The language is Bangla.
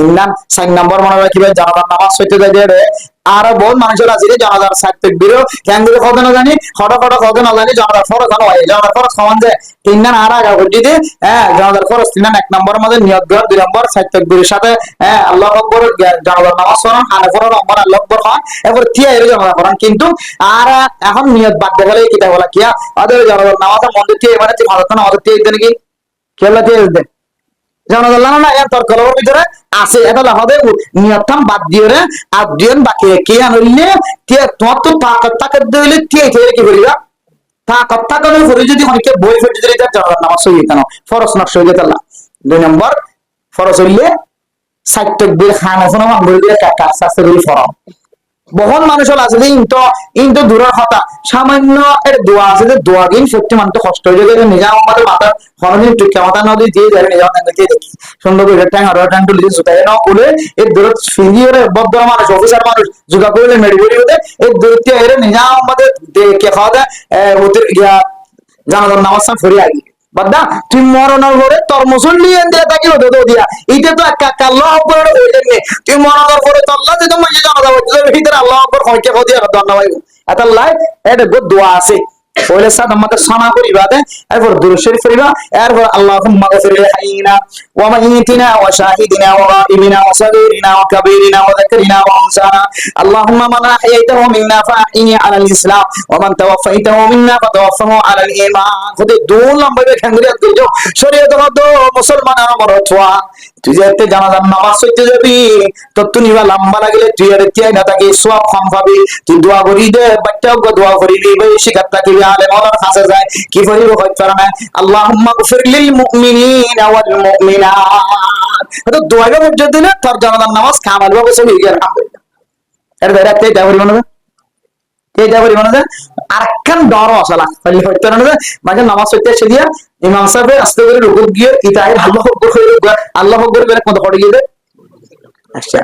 ইন্নান 4 নম্বর মনে হয় কিভাবে জানাজার নামাজ হইতে যাবে আর বহুত মানুষের আছে যে জানাজার সাইতে বিরো ক্যাঙ্গুলো কত না জানি কত না জানি জানাজার ফরজ হয় জানাজার ফরজ সমান যে ইন্নান আর আগা করে দিতে জানাজার ফরজ তিন এক নম্বর মধ্যে নিয়ত কর 2 নম্বর সাইতে বিরের সাথে আল্লাহু আকবার জানাজার নামাজ পড়া আনা পড়া নম্বর আল্লাহু আকবার হয় এরপর তিয়া এর জানাজা পড়ান কিন্তু আর এখন নিয়ত বাদ দেখালে কিতা বলা কিয়া ওদের জানাজার নামাজের মধ্যে তিয়া মানে 3 নামাজ তিয়া দেন কি কেলা তিয়া দেন জানাজাল্লাহ না এর তর্কর ভিতরে আছে এটা লাহাদের নিয়তম বাদ দিয়ে রে আর দিন বাকি কে আনলে কে তোমার তো তাকত দিলে কে থেকে কি করিবা তাকত করে যদি অনেকে বই ফেটে দিলে তার জানাজার নামাজ হই কেন ফরজ নকশ হই গেল 2 নম্বর ফরজ হইলে সাইতকবীর খানাফুনা মামবুল দিয়ে কাকা সাসরুল ফরম বহুন মানুষ আছে যে ইনতো দূরের কথা সামান্য এর দোয়া আছে যে দোয়া দিন সত্যি মানতে কষ্ট হয়ে যায় নিজা আমাদের মাথা হরনি টুকে মাথা নদী দিয়ে যায় নিজা নাঙ্গে দিয়ে দেখি সুন্দর করে ট্যাং আর ট্যাং তুলে সুতায় না উলে এই দূর ফিজিওরে বদ্ধ মানুষ অফিসার মানুষ যোগা করলে মেডিকেল হতে এই দূরতে এর নিজা আমাদের কে খাওয়া দেয় ওদের ইয়া জানাজার নামাজ ফরি আগে বাদা তুই মরণের পরে তোর মুসল্লি দিয়ে থাকি হতে তো দিয়া এটা তো আল্লাহ আকবার হইলেন নে তুই মরণের পরে তো আল্লাহ যে তোমার জানাজা হচ্ছে ভিতরে আল্লাহ আকবার কইকে কই দিয়া ধন্যবাদ এত লাই এটা গুড দোয়া আছে ওইলে সাথে আমাদের সানা করিবা দে এরপর দুরূদ শরীফ পড়িবা এরপর আল্লাহুম্মা গফির লিল হাইয়িনা ওয়া মাইয়িতিনা ওয়া শাহিদিনা ওয়া গায়িবিনা ওয়া সাগীরিনা ওয়া কাবীরিনা ওয়া যাকরিনা ওয়া উনসানা আল্লাহুম্মা মান আহইয়াতাহু মিন্না ফাআহইহি আলাল ইসলাম ওয়া মান তাওয়াফাইতাহু মিন্না ফাতাওয়াফাহু আলাল ঈমান খুদে দোল লম্বা খাঙ্গরিয়াত কইছো শরীয়ত মত মুসলমানের মরতওয়া তুই যেতে জানাজার নামাজ পড়তে যাবি তো তুই নিবা লম্বা লাগলে তুই আর তিয়াই না থাকি সওয়াব কম পাবি তুই দোয়া করি দে বাচ্চাও দোয়া করি দে বেশি কথা কি আলে মাওলার কাছে যায় কি করিব কইতে পারে না আল্লাহুম্মা গফির লিল মুমিনিনা ওয়াল মুমিনাত তো দোয়া করে যদি না তোর জানাজার নামাজ কামাল হবে সব হয়ে গেল আলহামদুলিল্লাহ এর বাইরে তে দাবরি মনে এই দাবরি মনে আরেকখান ডর আসলা খালি হইতে না মাঝে নামাজ পড়তে এসে দিয়া ইমাম সাহেব আস্তে করে রুকু গিয়ে ইতাই আল্লাহু আকবার আল্লাহু আকবার বলে কত পড়ে গিয়ে আচ্ছা